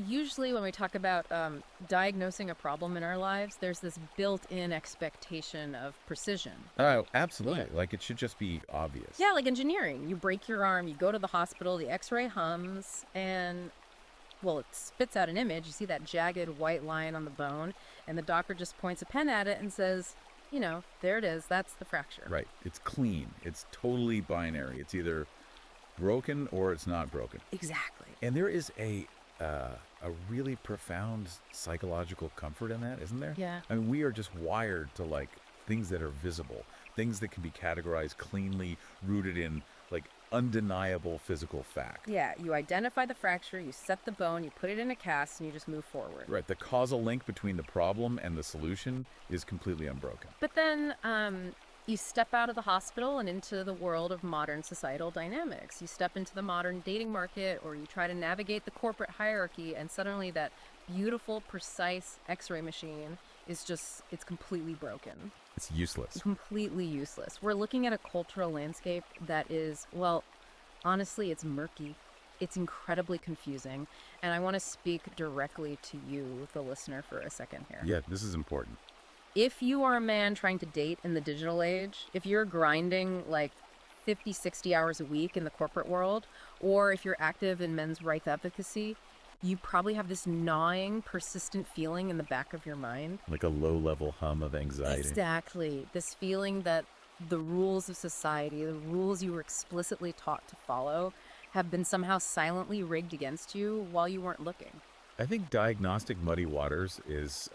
Usually when we talk about diagnosing a problem in our lives, there's this built-in expectation of precision. Oh, absolutely. Yeah. Like, it should just be obvious. Yeah, like engineering. You break your arm, you go to the hospital, the x-ray hums, and, well, it spits out an image. You see that jagged white line on the bone, and the doctor just points a pen at it and says, there it is. That's the fracture. Right. It's clean. It's totally binary. It's either broken or it's not broken. Exactly. And there is a really profound psychological comfort in that, isn't there? Yeah. I mean, we are just wired to like things that are visible, things that can be categorized cleanly, rooted in like undeniable physical fact. Yeah, you identify the fracture, you set the bone, you put it in a cast, and you just move forward. Right. The causal link between the problem and the solution is completely unbroken. But then you step out of the hospital and into the world of modern societal dynamics. You step into the modern dating market, or you try to navigate the corporate hierarchy, and suddenly that beautiful, precise x-ray machine is it's completely broken. It's useless. Completely useless. We're looking at a cultural landscape that is, well, honestly, it's murky. It's incredibly confusing. And I want to speak directly to you, the listener, for a second here. Yeah, this is important. If you are a man trying to date in the digital age, if you're grinding like 50, 60 hours a week in the corporate world, or if you're active in men's rights advocacy, you probably have this gnawing, persistent feeling in the back of your mind. Like a low-level hum of anxiety. Exactly. This feeling that the rules of society, the rules you were explicitly taught to follow, have been somehow silently rigged against you while you weren't looking. I think diagnostic muddy waters is,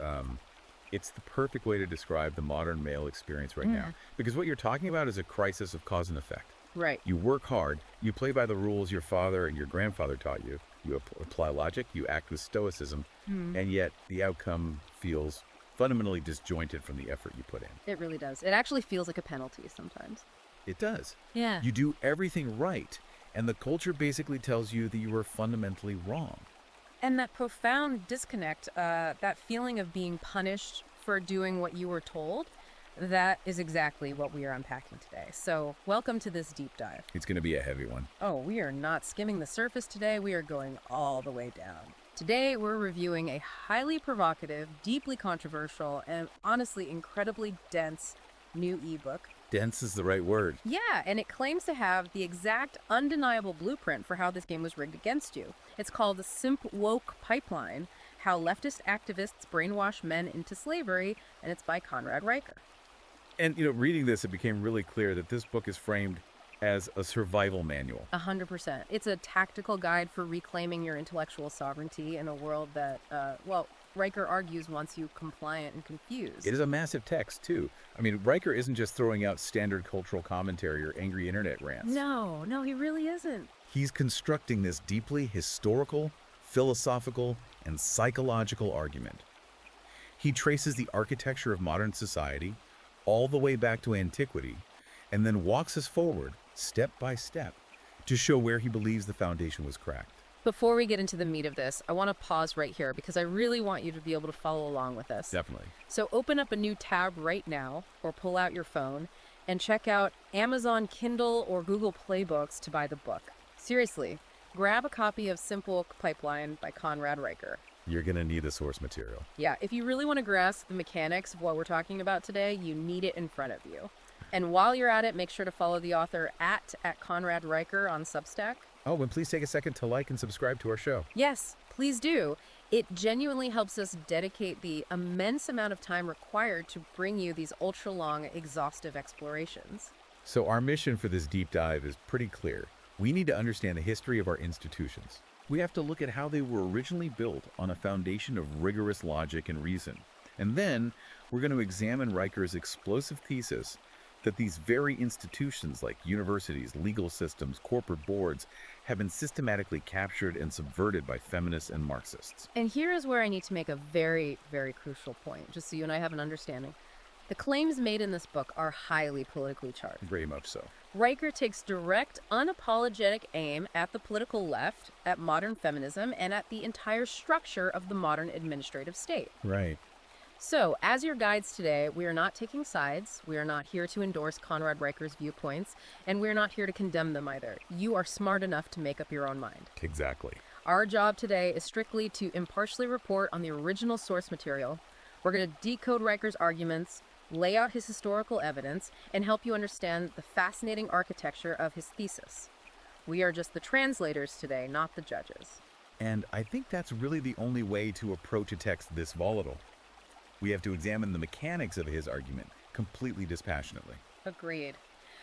it's the perfect way to describe the modern male experience right now. Because what you're talking about is a crisis of cause and effect. Right. You work hard, you play by the rules your father and your grandfather taught you, you apply logic, you act with stoicism, and yet the outcome feels fundamentally disjointed from the effort you put in. It really does. It actually feels like a penalty sometimes. It does. Yeah. You do everything right, and the culture basically tells you that you were fundamentally wrong. And that profound disconnect, that feeling of being punished for doing what you were told, that is exactly what we are unpacking today. So welcome to this deep dive. It's going to be a heavy one. Oh, we are not skimming the surface today. We are going all the way down. Today, we're reviewing a highly provocative, deeply controversial, and honestly incredibly dense new ebook. Dense is the right word. Yeah, and it claims to have the exact undeniable blueprint for how this game was rigged against you. It's called the Simp-Woke Pipeline, How Leftist Activists Brainwash Men into Slavery, and it's by Conrad Riker. And, reading this, it became really clear that this book is framed as a survival manual. 100%. It's a tactical guide for reclaiming your intellectual sovereignty in a world that, Riker argues wants you compliant and confused. It is a massive text, too. I mean, Riker isn't just throwing out standard cultural commentary or angry internet rants. No, he really isn't. He's constructing this deeply historical, philosophical, and psychological argument. He traces the architecture of modern society all the way back to antiquity, and then walks us forward, step by step, to show where he believes the foundation was cracked. Before we get into the meat of this, I want to pause right here because I really want you to be able to follow along with us. Definitely. So open up a new tab right now, or pull out your phone, and check out Amazon Kindle or Google Play Books to buy the book. Seriously, grab a copy of Simp-Woke Pipeline by Conrad Riker. You're going to need the source material. Yeah, if you really want to grasp the mechanics of what we're talking about today, you need it in front of you. And while you're at it, make sure to follow the author at Conrad Riker on Substack. Oh, and please take a second to like and subscribe to our show. Yes, please do. It genuinely helps us dedicate the immense amount of time required to bring you these ultra-long, exhaustive explorations. So our mission for this deep dive is pretty clear. We need to understand the history of our institutions. We have to look at how they were originally built on a foundation of rigorous logic and reason. And then we're going to examine Riker's explosive thesis that these very institutions like universities, legal systems, corporate boards have been systematically captured and subverted by feminists and Marxists. And here is where I need to make a very, very crucial point, just so you and I have an understanding. The claims made in this book are highly politically charged. Very much so. Riker takes direct, unapologetic aim at the political left, at modern feminism, and at the entire structure of the modern administrative state. Right. So, as your guides today, we are not taking sides, we are not here to endorse Conrad Riker's viewpoints, and we're not here to condemn them either. You are smart enough to make up your own mind. Exactly. Our job today is strictly to impartially report on the original source material. We're going to decode Riker's arguments, lay out his historical evidence, and help you understand the fascinating architecture of his thesis. We are just the translators today, not the judges. And I think that's really the only way to approach a text this volatile. We have to examine the mechanics of his argument completely dispassionately. Agreed.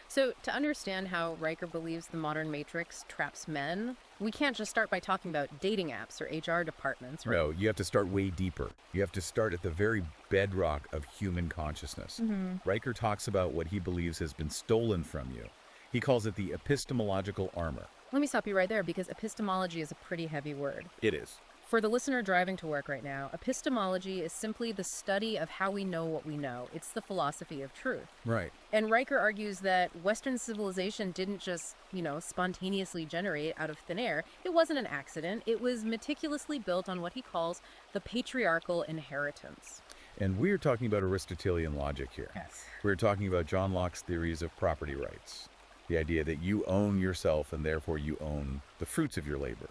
So, to understand how Riker believes the modern matrix traps men, we can't just start by talking about dating apps or HR departments, right? No, you have to start way deeper. You have to start at the very bedrock of human consciousness. Riker talks about what he believes has been stolen from you. He calls it the epistemological armor. Let me stop you right there because epistemology is a pretty heavy word. It is. For the listener driving to work right now, epistemology is simply the study of how we know what we know. It's the philosophy of truth. Right. And Riker argues that Western civilization didn't just, spontaneously generate out of thin air. It wasn't an accident. It was meticulously built on what he calls the patriarchal inheritance. And we're talking about Aristotelian logic here. Yes. We're talking about John Locke's theories of property rights. The idea that you own yourself and therefore you own the fruits of your labor.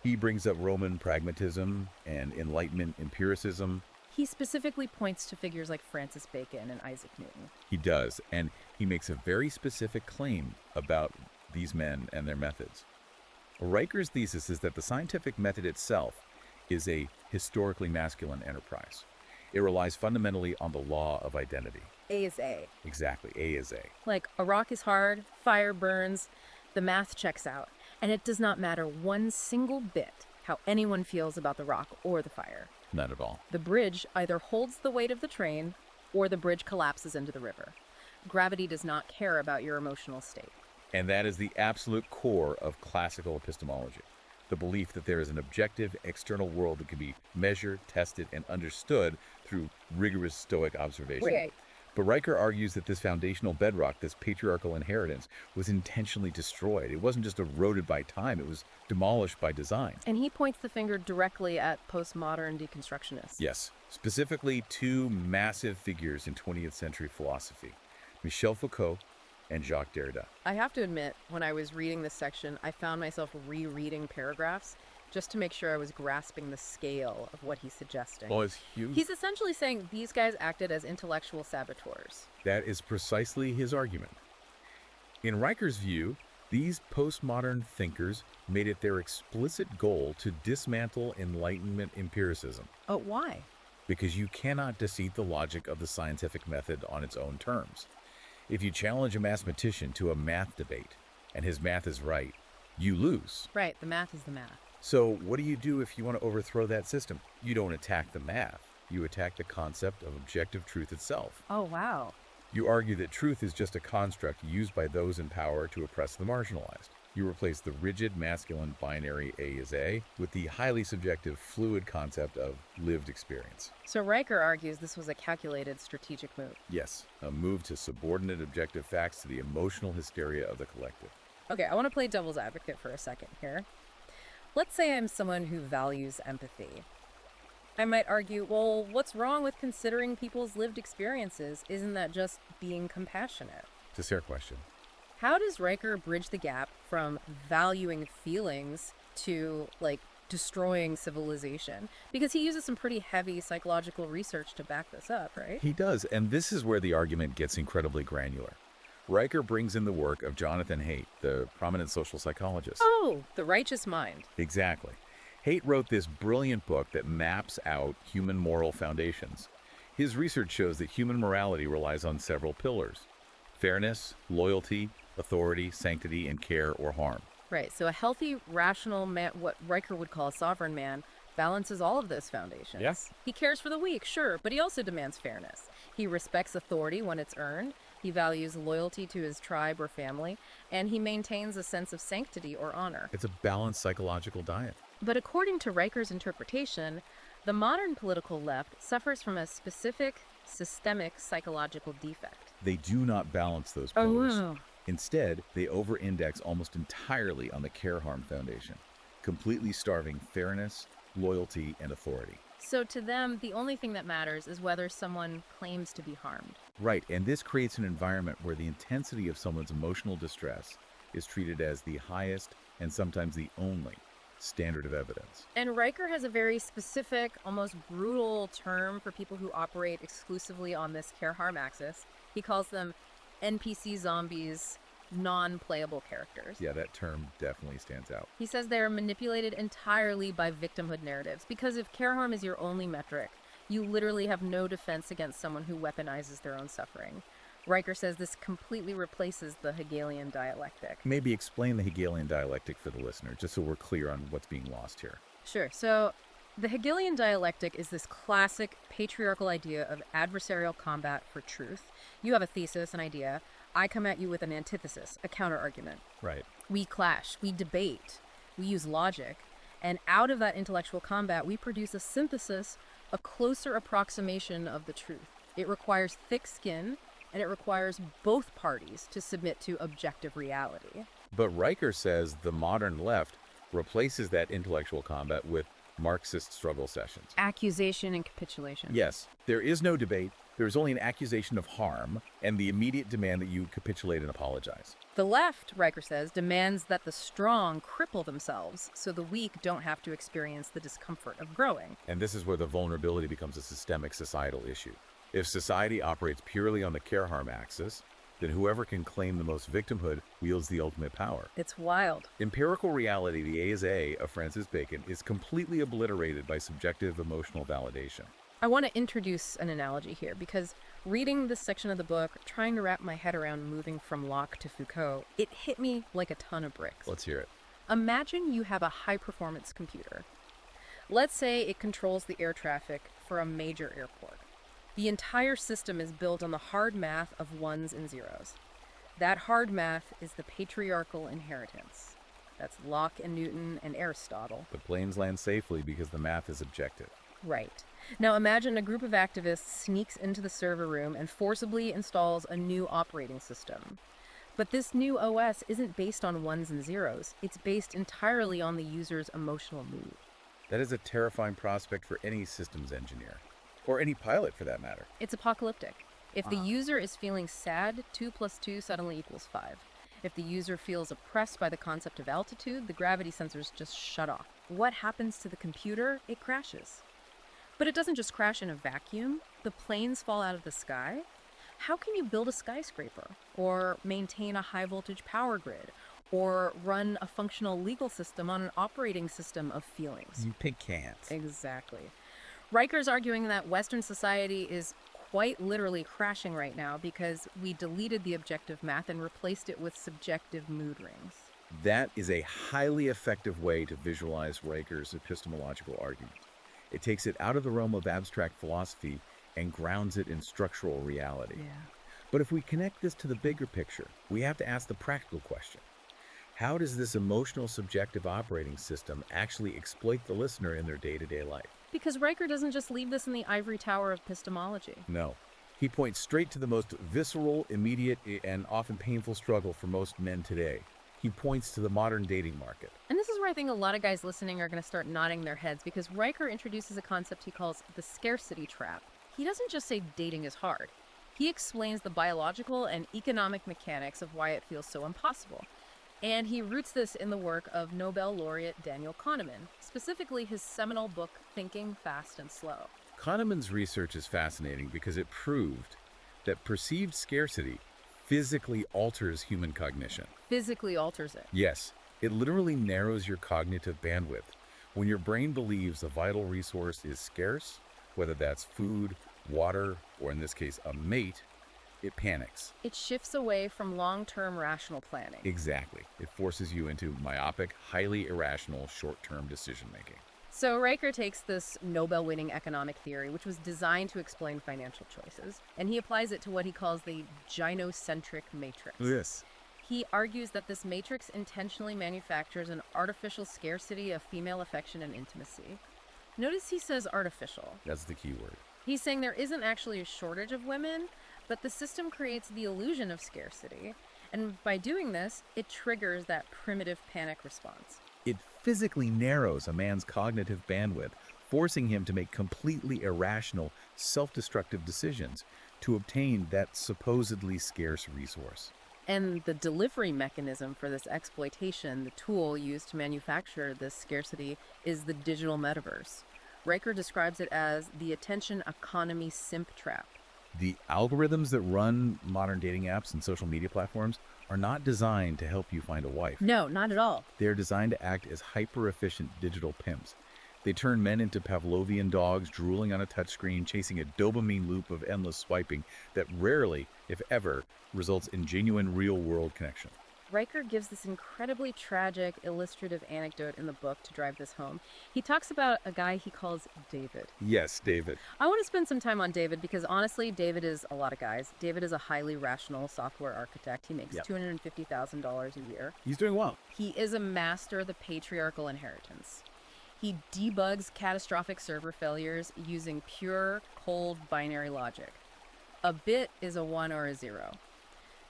He brings up Roman pragmatism and Enlightenment empiricism. He specifically points to figures like Francis Bacon and Isaac Newton. He does, and he makes a very specific claim about these men and their methods. Riker's thesis is that the scientific method itself is a historically masculine enterprise. It relies fundamentally on the law of identity. A is A. Exactly, A is A. Like, a rock is hard, fire burns, the math checks out. And it does not matter one single bit how anyone feels about the rock or the fire. Not at all. The bridge either holds the weight of the train or the bridge collapses into the river. Gravity does not care about your emotional state. And that is the absolute core of classical epistemology. The belief that there is an objective external world that can be measured, tested, and understood through rigorous Stoic observation. Right. But Riker argues that this foundational bedrock, this patriarchal inheritance, was intentionally destroyed. It wasn't just eroded by time, it was demolished by design. And he points the finger directly at postmodern deconstructionists. Yes, specifically two massive figures in 20th century philosophy, Michel Foucault and Jacques Derrida. I have to admit, when I was reading this section, I found myself rereading paragraphs just to make sure I was grasping the scale of what he's suggesting. Oh, it's huge. He's essentially saying these guys acted as intellectual saboteurs. That is precisely his argument. In Riker's view, these postmodern thinkers made it their explicit goal to dismantle Enlightenment empiricism. Oh, why? Because you cannot deceit the logic of the scientific method on its own terms. If you challenge a mathematician to a math debate, and his math is right, you lose. Right, the math is the math. So what do you do if you want to overthrow that system? You don't attack the math. You attack the concept of objective truth itself. Oh, wow. You argue that truth is just a construct used by those in power to oppress the marginalized. You replace the rigid masculine binary A is A with the highly subjective fluid concept of lived experience. So Riker argues this was a calculated strategic move. Yes, a move to subordinate objective facts to the emotional hysteria of the collective. Okay, I want to play devil's advocate for a second here. Let's say I'm someone who values empathy. I might argue, well, what's wrong with considering people's lived experiences? Isn't that just being compassionate? It's a fair question. How does Riker bridge the gap from valuing feelings to, destroying civilization? Because he uses some pretty heavy psychological research to back this up, right? He does, and this is where the argument gets incredibly granular. Riker brings in the work of Jonathan Haidt, the prominent social psychologist. Oh, the righteous mind. Exactly. Haidt wrote this brilliant book that maps out human moral foundations. His research shows that human morality relies on several pillars: fairness, loyalty, authority, sanctity, and care or harm. Right, so a healthy, rational man, what Riker would call a sovereign man, balances all of those foundations. Yeah. He cares for the weak, sure, but he also demands fairness. He respects authority when it's earned. He values loyalty to his tribe or family, and he maintains a sense of sanctity or honor. It's a balanced psychological diet. But according to Riker's interpretation, the modern political left suffers from a specific systemic psychological defect. They do not balance those pillars. Instead, they over-index almost entirely on the care-harm foundation, completely starving fairness, loyalty, and authority. So to them, the only thing that matters is whether someone claims to be harmed. Right, and this creates an environment where the intensity of someone's emotional distress is treated as the highest and sometimes the only standard of evidence. And Riker has a very specific, almost brutal term for people who operate exclusively on this care-harm axis. He calls them NPC zombies, non-playable characters. Yeah, that term definitely stands out. He says they are manipulated entirely by victimhood narratives, because if care harm is your only metric, you literally have no defense against someone who weaponizes their own suffering. Riker says this completely replaces the Hegelian dialectic. Maybe explain the Hegelian dialectic for the listener, just so we're clear on what's being lost here. Sure. So the Hegelian dialectic is this classic patriarchal idea of adversarial combat for truth. You have a thesis, an idea. I come at you with an antithesis, a counter-argument. Right. We clash, we debate, we use logic, and out of that intellectual combat, we produce a synthesis, a closer approximation of the truth. It requires thick skin, and it requires both parties to submit to objective reality. But Riker says the modern left replaces that intellectual combat with Marxist struggle sessions. Accusation and capitulation. Yes, there is no debate. There is only an accusation of harm and the immediate demand that you capitulate and apologize. The left, Riker says, demands that the strong cripple themselves so the weak don't have to experience the discomfort of growing. And this is where the vulnerability becomes a systemic societal issue. If society operates purely on the care harm axis, then whoever can claim the most victimhood wields the ultimate power. It's wild. Empirical reality, the A is A of Francis Bacon, is completely obliterated by subjective emotional validation. I want to introduce an analogy here because reading this section of the book, trying to wrap my head around moving from Locke to Foucault, it hit me like a ton of bricks. Let's hear it. Imagine you have a high-performance computer. Let's say it controls the air traffic for a major airport. The entire system is built on the hard math of ones and zeros. That hard math is the patriarchal inheritance. That's Locke and Newton and Aristotle. The planes land safely because the math is objective. Right. Now imagine a group of activists sneaks into the server room and forcibly installs a new operating system. But this new OS isn't based on ones and zeros. It's based entirely on the user's emotional mood. That is a terrifying prospect for any systems engineer. Or any pilot, for that matter. It's apocalyptic. If the user is feeling sad, 2 plus 2 suddenly equals 5. If the user feels oppressed by the concept of altitude, the gravity sensors just shut off. What happens to the computer? It crashes. But it doesn't just crash in a vacuum. The planes fall out of the sky. How can you build a skyscraper? Or maintain a high-voltage power grid? Or run a functional legal system on an operating system of feelings? You can't. Exactly. Riker's arguing that Western society is quite literally crashing right now because we deleted the objective math and replaced it with subjective mood rings. That is a highly effective way to visualize Riker's epistemological argument. It takes it out of the realm of abstract philosophy and grounds it in structural reality. Yeah. But if we connect this to the bigger picture, we have to ask the practical question. How does this emotional subjective operating system actually exploit the listener in their day-to-day life? Because Riker doesn't just leave this in the ivory tower of epistemology. No. He points straight to the most visceral, immediate, and often painful struggle for most men today. He points to the modern dating market. And this is where I think a lot of guys listening are going to start nodding their heads because Riker introduces a concept he calls the scarcity trap. He doesn't just say dating is hard. He explains the biological and economic mechanics of why it feels so impossible. And he roots this in the work of Nobel laureate Daniel Kahneman, specifically his seminal book, Thinking Fast and Slow. Kahneman's research is fascinating because it proved that perceived scarcity physically alters human cognition. Physically alters it. Yes, it literally narrows your cognitive bandwidth. When your brain believes a vital resource is scarce, whether that's food, water, or in this case, a mate, it panics. It shifts away from long-term rational planning. Exactly. It forces you into myopic, highly irrational, short-term decision-making. So Riker takes this Nobel-winning economic theory, which was designed to explain financial choices, and he applies it to what he calls the gynocentric matrix. Yes. He argues that this matrix intentionally manufactures an artificial scarcity of female affection and intimacy. Notice he says artificial. That's the key word. He's saying there isn't actually a shortage of women, but the system creates the illusion of scarcity, and by doing this, it triggers that primitive panic response. It physically narrows a man's cognitive bandwidth, forcing him to make completely irrational, self-destructive decisions to obtain that supposedly scarce resource. And the delivery mechanism for this exploitation, the tool used to manufacture this scarcity, is the digital metaverse. Riker describes it as the attention economy simp trap. The algorithms that run modern dating apps and social media platforms are not designed to help you find a wife. No, not at all. They're designed to act as hyper-efficient digital pimps. They turn men into Pavlovian dogs drooling on a touchscreen, chasing a dopamine loop of endless swiping that rarely, if ever, results in genuine real-world connection. Riker gives this incredibly tragic, illustrative anecdote in the book to drive this home. He talks about a guy he calls David. Yes, David. I want to spend some time on David because honestly, David is a lot of guys. David is a highly rational software architect. He makes Yep. $250,000 a year. He's doing well. He is a master of the patriarchal inheritance. He debugs catastrophic server failures using pure, cold binary logic. A bit is a 1 or a 0.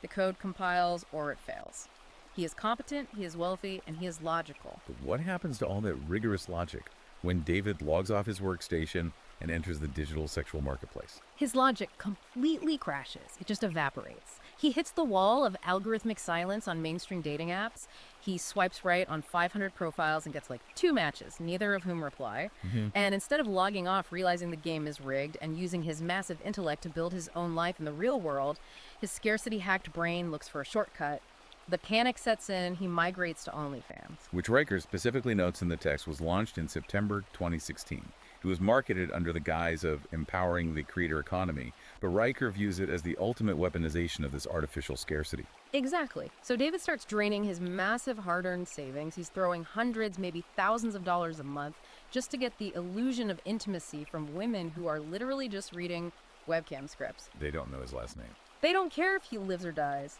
The code compiles or it fails. He is competent, he is wealthy, and he is logical. But what happens to all that rigorous logic when David logs off his workstation and enters the digital sexual marketplace? His logic completely crashes. It just evaporates. He hits the wall of algorithmic silence on mainstream dating apps. He swipes right on 500 profiles and gets like 2 matches, neither of whom reply. And instead of logging off, realizing the game is rigged, and using his massive intellect to build his own life in the real world, his scarcity-hacked brain looks for a shortcut. The panic sets in, he migrates to OnlyFans. Which Riker specifically notes in the text was launched in September 2016. It was marketed under the guise of empowering the creator economy, but Riker views it as the ultimate weaponization of this artificial scarcity. Exactly. So David starts draining his massive hard-earned savings. He's throwing hundreds, maybe thousands of dollars a month just to get the illusion of intimacy from women who are literally just reading webcam scripts. They don't know his last name. They don't care if he lives or dies.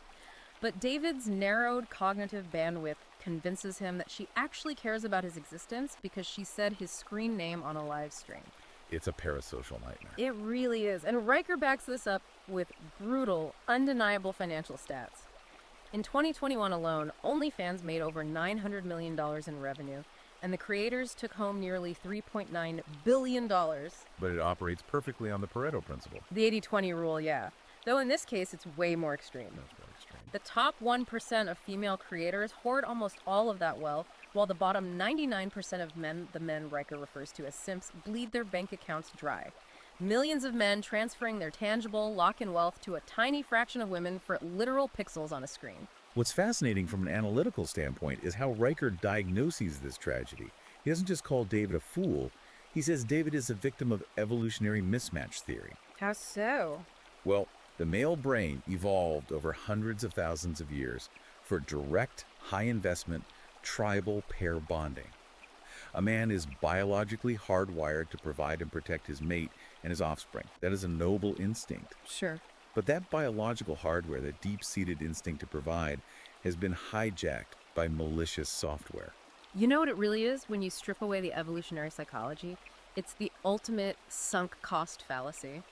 But David's narrowed cognitive bandwidth convinces him that she actually cares about his existence because she said his screen name on a live stream. It's a parasocial nightmare. It really is. And Riker backs this up with brutal, undeniable financial stats. In 2021 alone, OnlyFans made over $900 million in revenue, and the creators took home nearly $3.9 billion. But it operates perfectly on the Pareto principle. The 80-20 rule, yeah. Though in this case, it's way more extreme. That's really extreme. The top 1% of female creators hoard almost all of that wealth, while the bottom 99% of men, the men Riker refers to as simps, bleed their bank accounts dry. Millions of men transferring their tangible Lockean wealth to a tiny fraction of women for literal pixels on a screen. What's fascinating from an analytical standpoint is how Riker diagnoses this tragedy. He doesn't just call David a fool, he says David is a victim of evolutionary mismatch theory. How so? Well, the male brain evolved over hundreds of thousands of years for direct, high-investment, tribal pair bonding. A man is biologically hardwired to provide and protect his mate and his offspring. That is a noble instinct. Sure. But that biological hardware, that deep-seated instinct to provide, has been hijacked by malicious software. You know what it really is when you strip away the evolutionary psychology? It's the ultimate sunk cost fallacy.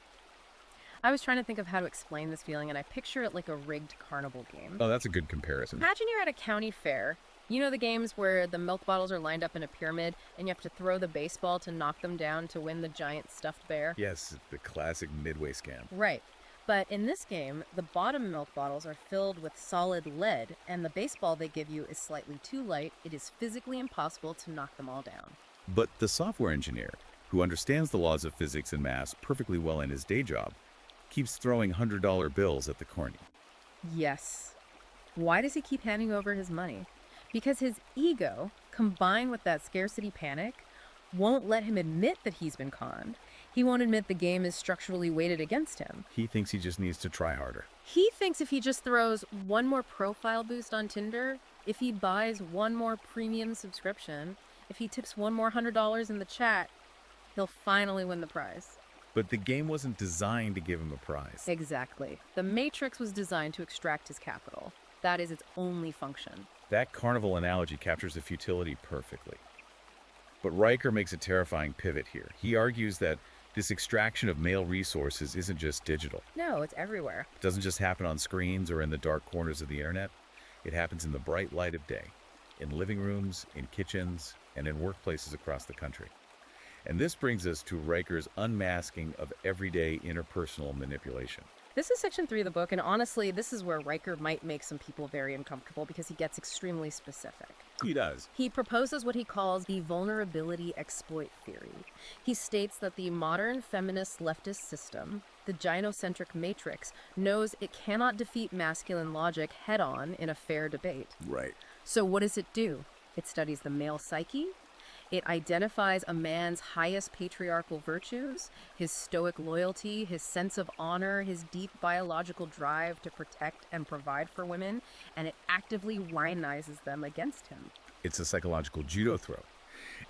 I was trying to think of how to explain this feeling, and I picture it like a rigged carnival game. Oh, that's a good comparison. Imagine you're at a county fair. You know the games where the milk bottles are lined up in a pyramid and you have to throw the baseball to knock them down to win the giant stuffed bear? Yes, the classic Midway scam. Right. But in this game, the bottom milk bottles are filled with solid lead, and the baseball they give you is slightly too light. It is physically impossible to knock them all down. But the software engineer, who understands the laws of physics and math perfectly well in his day job, keeps throwing $100 bills at the corny. Yes. Why does he keep handing over his money? Because his ego, combined with that scarcity panic, won't let him admit that he's been conned. He won't admit the game is structurally weighted against him. He thinks he just needs to try harder. He thinks if he just throws one more profile boost on Tinder, if he buys one more premium subscription, if he tips one more $100 in the chat, he'll finally win the prize. But the game wasn't designed to give him a prize. Exactly. The Matrix was designed to extract his capital. That is its only function. That carnival analogy captures the futility perfectly. But Riker makes a terrifying pivot here. He argues that this extraction of male resources isn't just digital. No, it's everywhere. It doesn't just happen on screens or in the dark corners of the internet. It happens in the bright light of day, in living rooms, in kitchens, and in workplaces across the country. And this brings us to Riker's unmasking of everyday interpersonal manipulation. This is section 3 of the book, and honestly, this is where Riker might make some people very uncomfortable because he gets extremely specific. He does. He proposes what he calls the vulnerability exploit theory. He states that the modern feminist leftist system, the gynocentric matrix, knows it cannot defeat masculine logic head-on in a fair debate. Right. So what does it do? It studies the male psyche. It identifies a man's highest patriarchal virtues, his stoic loyalty, his sense of honor, his deep biological drive to protect and provide for women, and it actively lionizes them against him. It's a psychological judo throw.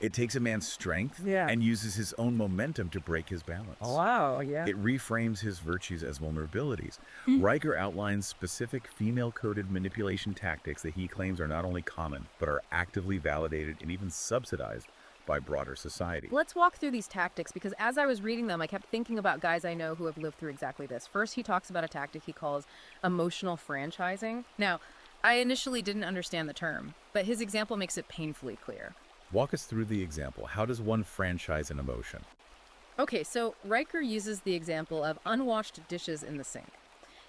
It takes a man's strength Yeah. and uses his own momentum to break his balance. Oh, wow, yeah. It reframes his virtues as vulnerabilities. Riker outlines specific female-coded manipulation tactics that he claims are not only common, but are actively validated and even subsidized by broader society. Let's walk through these tactics because as I was reading them, I kept thinking about guys I know who have lived through exactly this. First, he talks about a tactic he calls emotional franchising. Now, I initially didn't understand the term, but his example makes it painfully clear. Walk us through the example. How does one franchise an emotion? Okay, so Riker uses the example of unwashed dishes in the sink.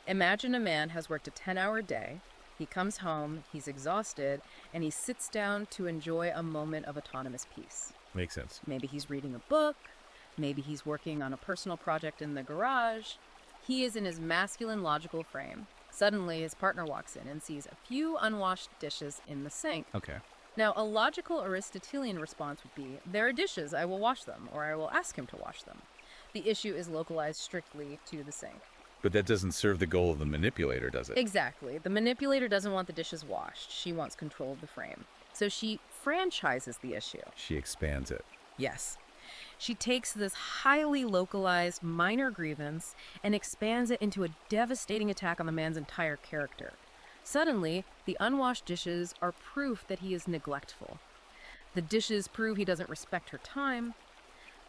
Imagine a man has worked a 10-hour day. He comes home, he's exhausted, and he sits down to enjoy a moment of autonomous peace. Makes sense. Maybe he's reading a book. Maybe he's working on a personal project in the garage. He is in his masculine logical frame. Suddenly, his partner walks in and sees a few unwashed dishes in the sink. Okay. Now, a logical Aristotelian response would be, there are dishes, I will wash them, or I will ask him to wash them. The issue is localized strictly to the sink. But that doesn't serve the goal of the manipulator, does it? Exactly. The manipulator doesn't want the dishes washed. She wants control of the frame. So she franchises the issue. She expands it. Yes. She takes this highly localized minor grievance and expands it into a devastating attack on the man's entire character. Suddenly, the unwashed dishes are proof that he is neglectful. The dishes prove he doesn't respect her time.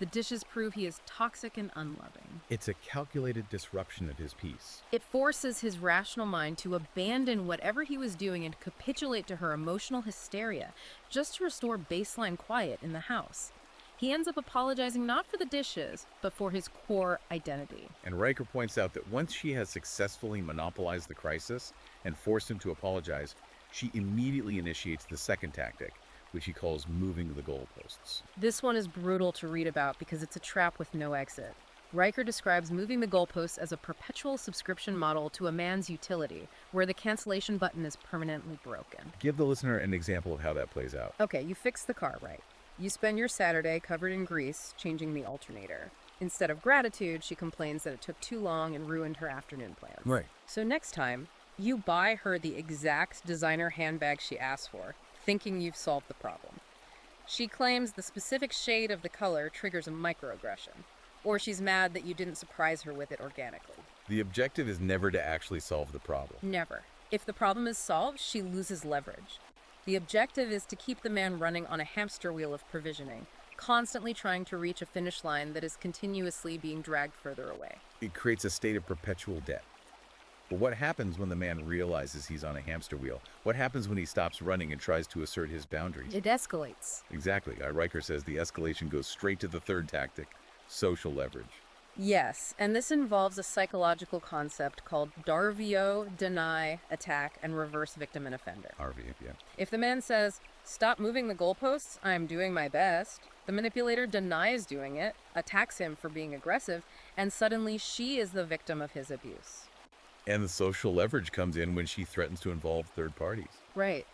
The dishes prove he is toxic and unloving. It's a calculated disruption of his peace. It forces his rational mind to abandon whatever he was doing and capitulate to her emotional hysteria just to restore baseline quiet in the house. He ends up apologizing not for the dishes, but for his core identity. And Riker points out that once she has successfully monopolized the crisis and forced him to apologize, she immediately initiates the second tactic, which he calls moving the goalposts. This one is brutal to read about because it's a trap with no exit. Riker describes moving the goalposts as a perpetual subscription model to a man's utility, where the cancellation button is permanently broken. Give the listener an example of how that plays out. Okay, you fix the car, right? You spend your Saturday covered in grease changing the alternator. Instead of gratitude, she complains that it took too long and ruined her afternoon plans. Right. So next time, you buy her the exact designer handbag she asked for, thinking you've solved the problem. She claims the specific shade of the color triggers a microaggression, or she's mad that you didn't surprise her with it organically. The objective is never to actually solve the problem. Never. If the problem is solved, she loses leverage. The objective is to keep the man running on a hamster wheel of provisioning, constantly trying to reach a finish line that is continuously being dragged further away. It creates a state of perpetual debt. But what happens when the man realizes he's on a hamster wheel? What happens when he stops running and tries to assert his boundaries? It escalates. Exactly. Riker says the escalation goes straight to the third tactic, social leverage. Yes, and this involves a psychological concept called Darvio, deny, attack, and reverse victim and offender. RV, yeah. If the man says, stop moving the goalposts, I'm doing my best, the manipulator denies doing it, attacks him for being aggressive, and suddenly she is the victim of his abuse. And the social leverage comes in when she threatens to involve third parties. Right.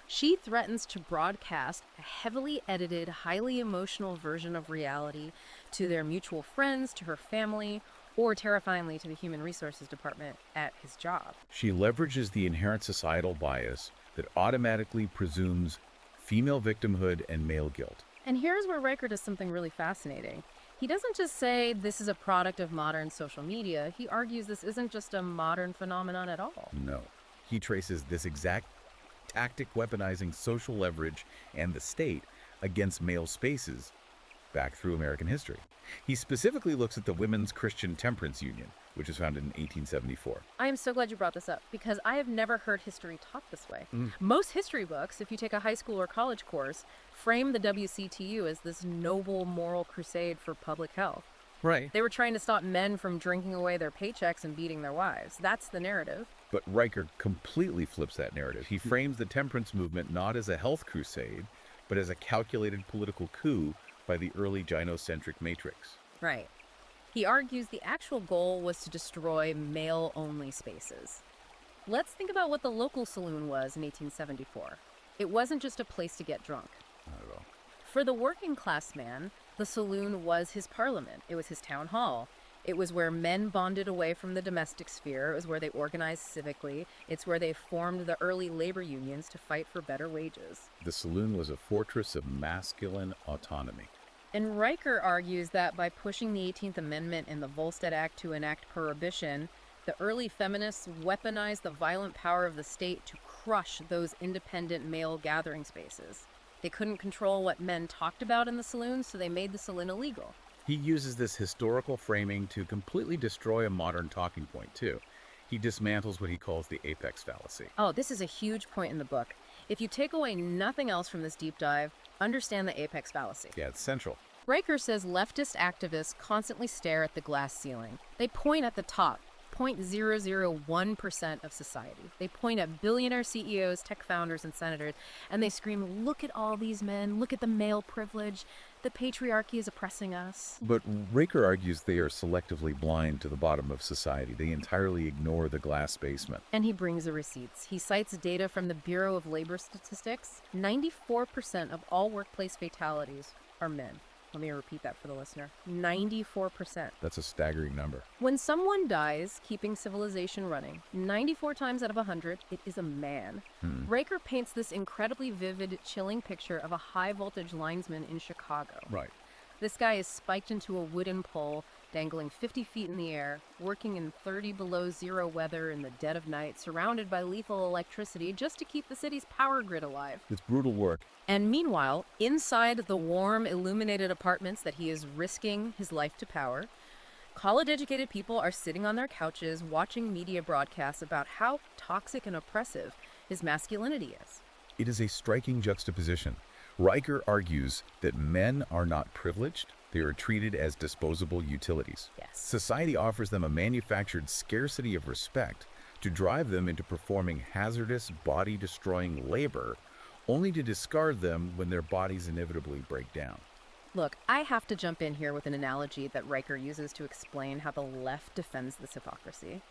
She threatens to broadcast a heavily edited, highly emotional version of reality to their mutual friends, to her family, or terrifyingly to the human resources department at his job. She leverages the inherent societal bias that automatically presumes female victimhood and male guilt. And here's where Riker does something really fascinating. He doesn't just say this is a product of modern social media. He argues this isn't just a modern phenomenon at all. No. He traces this exact tactic weaponizing social leverage and the state against male spaces back through American history. He specifically looks at the Women's Christian Temperance Union, which was founded in 1874. I am so glad you brought this up because I have never heard history taught this way. Most history books, if you take a high school or college course, frame the WCTU as this noble moral crusade for public health. Right. They were trying to stop men from drinking away their paychecks and beating their wives. That's the narrative. But Riker completely flips that narrative. He frames the temperance movement not as a health crusade, but as a calculated political coup by the early gynocentric matrix. Right. He argues the actual goal was to destroy male-only spaces. Let's think about what the local saloon was in 1874. It wasn't just a place to get drunk. Not at all. For the working class man, the saloon was his parliament. It was his town hall. It was where men bonded away from the domestic sphere. It was where they organized civically. It's where they formed the early labor unions to fight for better wages. The saloon was a fortress of masculine autonomy. And Riker argues that by pushing the 18th Amendment and the Volstead Act to enact prohibition, the early feminists weaponized the violent power of the state to crush those independent male gathering spaces. They couldn't control what men talked about in the saloon, so they made the saloon illegal. He uses this historical framing to completely destroy a modern talking point, too. He dismantles what he calls the apex fallacy. Oh, this is a huge point in the book. If you take away nothing else from this deep dive, understand the apex fallacy. Yeah, it's central. Riker says leftist activists constantly stare at the glass ceiling. They point at the top, 0.001% of society. They point at billionaire CEOs, tech founders, and senators, and they scream, look at all these men, look at the male privilege, the patriarchy is oppressing us. But Riker argues they are selectively blind to the bottom of society. They entirely ignore the glass basement. And he brings the receipts. He cites data from the Bureau of Labor Statistics. 94% of all workplace fatalities are men. Let me repeat that for the listener. 94%. That's a staggering number. When someone dies keeping civilization running, 94 times out of 100, it is a man. Riker paints this incredibly vivid, chilling picture of a high-voltage linesman in Chicago. Right. This guy is spiked into a wooden pole, dangling 50 feet in the air, working in 30 below zero weather in the dead of night, surrounded by lethal electricity just to keep the city's power grid alive. It's brutal work. And meanwhile, inside the warm, illuminated apartments that he is risking his life to power, college-educated people are sitting on their couches watching media broadcasts about how toxic and oppressive his masculinity is. It is a striking juxtaposition. Riker argues that men are not privileged. They are treated as disposable utilities. Yes. Society offers them a manufactured scarcity of respect to drive them into performing hazardous, body-destroying labor, only to discard them when their bodies inevitably break down. Look, I have to jump in here with an analogy that Riker uses to explain how the left defends this hypocrisy.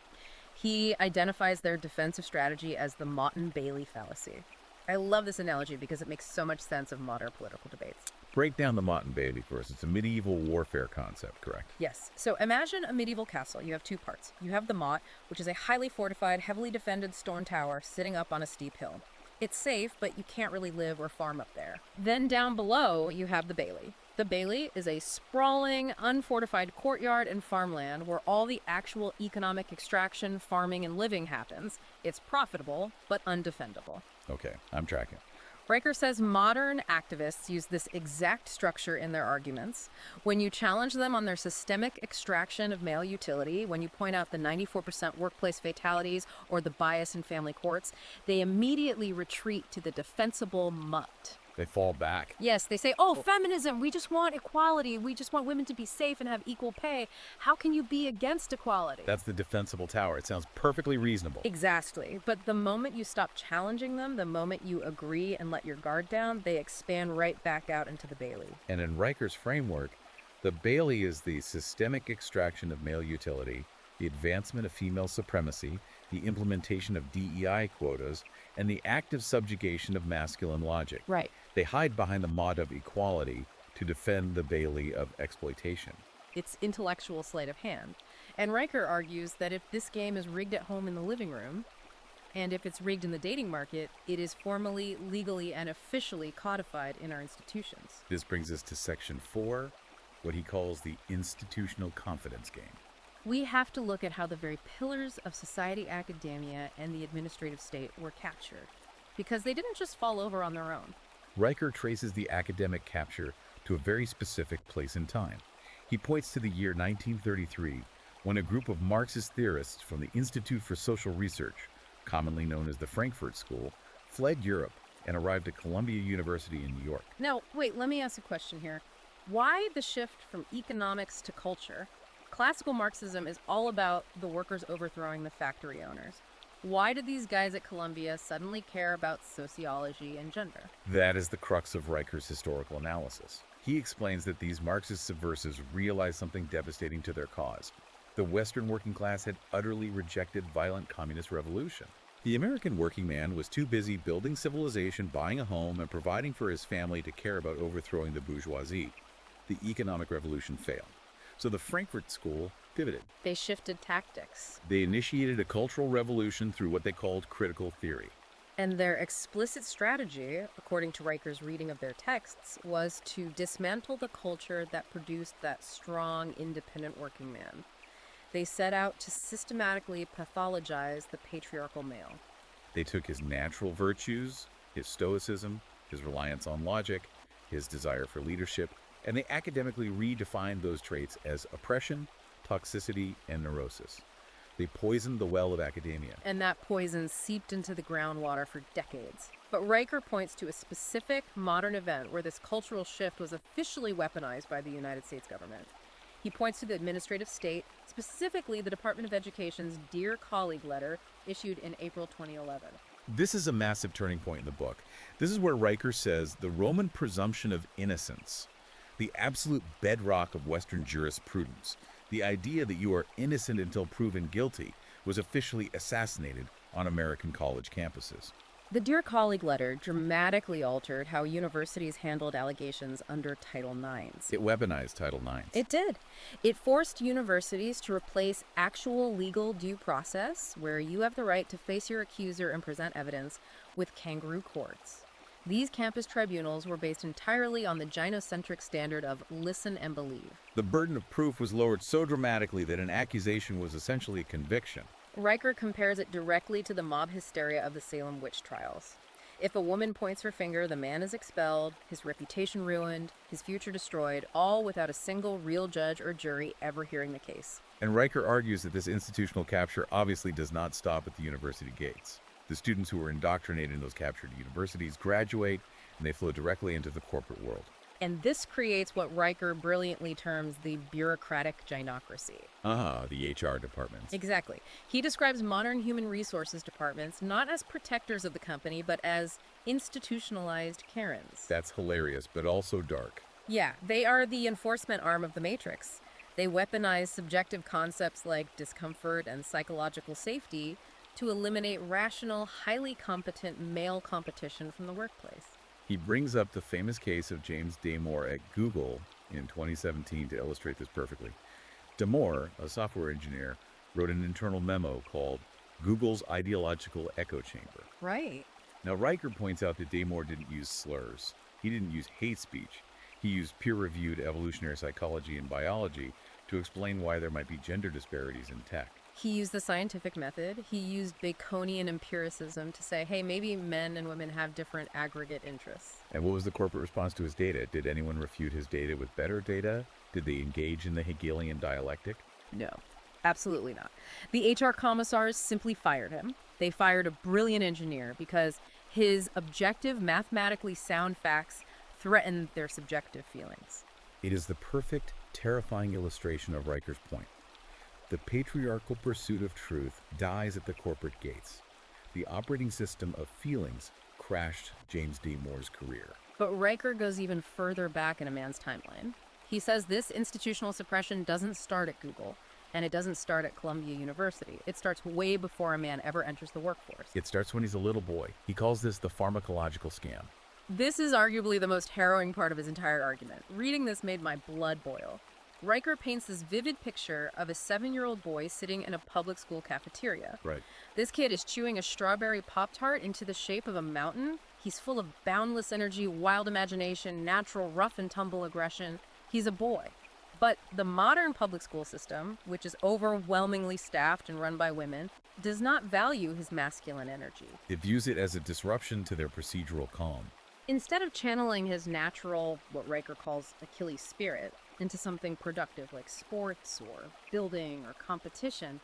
He identifies their defensive strategy as the Motte-Bailey fallacy. I love this analogy because it makes so much sense of modern political debates. Break down the Motte-Bailey for us. It's a medieval warfare concept, correct? Yes. So imagine a medieval castle. You have two parts. You have the motte, which is a highly fortified, heavily defended stone tower sitting up on a steep hill. It's safe, but you can't really live or farm up there. Then down below, you have the bailey. The bailey is a sprawling, unfortified courtyard and farmland where all the actual economic extraction, farming, and living happens. It's profitable, but undefendable. Okay, I'm tracking. Riker says modern activists use this exact structure in their arguments. When you challenge them on their systemic extraction of male utility, when you point out the 94% workplace fatalities or the bias in family courts, they immediately retreat to the defensible mutt. They fall back. Yes, they say, oh, feminism, we just want equality. We just want women to be safe and have equal pay. How can you be against equality? That's the defensible tower. It sounds perfectly reasonable. Exactly. But the moment you stop challenging them, the moment you agree and let your guard down, they expand right back out into the bailey. And in Riker's framework, the bailey is the systemic extraction of male utility, the advancement of female supremacy, the implementation of DEI quotas, and the active subjugation of masculine logic. Right. They hide behind the motto of equality to defend the bailey of exploitation. It's intellectual sleight of hand. And Riker argues that if this game is rigged at home in the living room, and if it's rigged in the dating market, it is formally, legally, and officially codified in our institutions. This brings us to Section 4, what he calls the institutional confidence game. We have to look at how the very pillars of society, academia, and the administrative state were captured, because they didn't just fall over on their own. Riker traces the academic capture to a very specific place in time. He points to the year 1933, when a group of Marxist theorists from the Institute for Social Research, commonly known as the Frankfurt School, fled Europe and arrived at Columbia University in New York. Now, wait, let me ask a question here. Why the shift from economics to culture? Classical Marxism is all about the workers overthrowing the factory owners. Why did these guys at Columbia suddenly care about sociology and gender? That is the crux of Riker's historical analysis. He explains that these Marxist subversives realized something devastating to their cause. The Western working class had utterly rejected violent communist revolution. The American working man was too busy building civilization, buying a home, and providing for his family to care about overthrowing the bourgeoisie. The economic revolution failed. So the Frankfurt School pivoted. They shifted tactics. They initiated a cultural revolution through what they called critical theory. And their explicit strategy, according to Riker's reading of their texts, was to dismantle the culture that produced that strong, independent working man. They set out to systematically pathologize the patriarchal male. They took his natural virtues, his stoicism, his reliance on logic, his desire for leadership, and they academically redefined those traits as oppression, toxicity, and neurosis. They poisoned the well of academia. And that poison seeped into the groundwater for decades. But Riker points to a specific modern event where this cultural shift was officially weaponized by the United States government. He points to the administrative state, specifically the Department of Education's Dear Colleague letter issued in April 2011. This is a massive turning point in the book. This is where Riker says the Roman presumption of innocence, the absolute bedrock of Western jurisprudence, the idea that you are innocent until proven guilty, was officially assassinated on American college campuses. The Dear Colleague letter dramatically altered how universities handled allegations under Title IX. It weaponized Title IX. It did. It forced universities to replace actual legal due process, where you have the right to face your accuser and present evidence, with kangaroo courts. These campus tribunals were based entirely on the gynocentric standard of listen and believe. The burden of proof was lowered so dramatically that an accusation was essentially a conviction. Riker compares it directly to the mob hysteria of the Salem witch trials. If a woman points her finger, the man is expelled, his reputation ruined, his future destroyed, all without a single real judge or jury ever hearing the case. And Riker argues that this institutional capture obviously does not stop at the university gates. The students who were indoctrinated in those captured universities graduate, and they flow directly into the corporate world. And this creates what Riker brilliantly terms the bureaucratic gynocracy. The HR departments. Exactly. He describes modern human resources departments not as protectors of the company, but as institutionalized Karens. That's hilarious, but also dark. Yeah, they are the enforcement arm of the Matrix. They weaponize subjective concepts like discomfort and psychological safety to eliminate rational, highly competent male competition from the workplace. He brings up the famous case of James Damore at Google in 2017 to illustrate this perfectly. Damore, a software engineer, wrote an internal memo called Google's Ideological Echo Chamber. Right. Now, Riker points out that Damore didn't use slurs. He didn't use hate speech. He used peer-reviewed evolutionary psychology and biology to explain why there might be gender disparities in tech. He used the scientific method. He used Baconian empiricism to say, hey, maybe men and women have different aggregate interests. And what was the corporate response to his data? Did anyone refute his data with better data? Did they engage in the Hegelian dialectic? No, absolutely not. The HR commissars simply fired him. They fired a brilliant engineer because his objective, mathematically sound facts threatened their subjective feelings. It is the perfect, terrifying illustration of Riker's point. The patriarchal pursuit of truth dies at the corporate gates. The operating system of feelings crashed James D. Moore's career. But Riker goes even further back in a man's timeline. He says this institutional suppression doesn't start at Google, and it doesn't start at Columbia University. It starts way before a man ever enters the workforce. It starts when he's a little boy. He calls this the pharmacological scam. This is arguably the most harrowing part of his entire argument. Reading this made my blood boil. Riker paints this vivid picture of a 7-year-old boy sitting in a public school cafeteria. Right. This kid is chewing a strawberry Pop-Tart into the shape of a mountain. He's full of boundless energy, wild imagination, natural rough and tumble aggression. He's a boy. But the modern public school system, which is overwhelmingly staffed and run by women, does not value his masculine energy. It views it as a disruption to their procedural calm. Instead of channeling his natural, what Riker calls Achilles spirit, into something productive like sports or building or competition,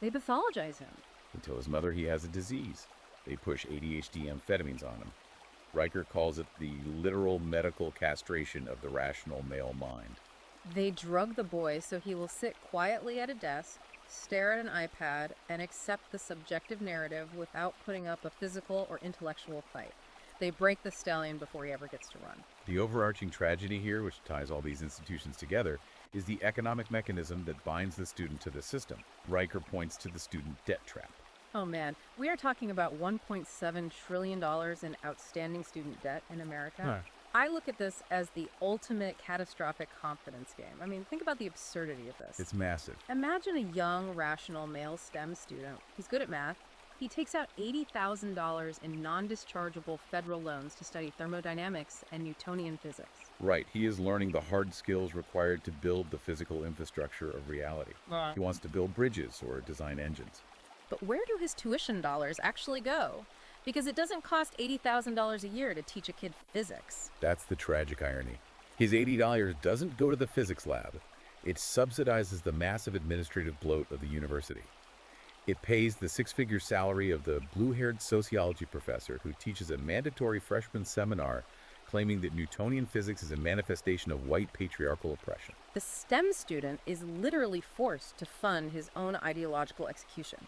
they pathologize him. They tell his mother he has a disease. They push ADHD amphetamines on him. Riker calls it the literal medical castration of the rational male mind. They drug the boy so he will sit quietly at a desk, stare at an iPad, and accept the subjective narrative without putting up a physical or intellectual fight. They break the stallion before he ever gets to run. The overarching tragedy here, which ties all these institutions together, is the economic mechanism that binds the student to the system. Riker points to the student debt trap. Oh man, we are talking about $1.7 trillion in outstanding student debt in America. Huh. I look at this as the ultimate catastrophic confidence game. I mean, think about the absurdity of this. It's massive. Imagine a young, rational male STEM student. He's good at math. He takes out $80,000 in non-dischargeable federal loans to study thermodynamics and Newtonian physics. Right, he is learning the hard skills required to build the physical infrastructure of reality. He wants to build bridges or design engines. But where do his tuition dollars actually go? Because it doesn't cost $80,000 a year to teach a kid physics. That's the tragic irony. His $80 doesn't go to the physics lab. It subsidizes the massive administrative bloat of the university. It pays the six-figure salary of the blue-haired sociology professor who teaches a mandatory freshman seminar claiming that Newtonian physics is a manifestation of white patriarchal oppression. The STEM student is literally forced to fund his own ideological execution.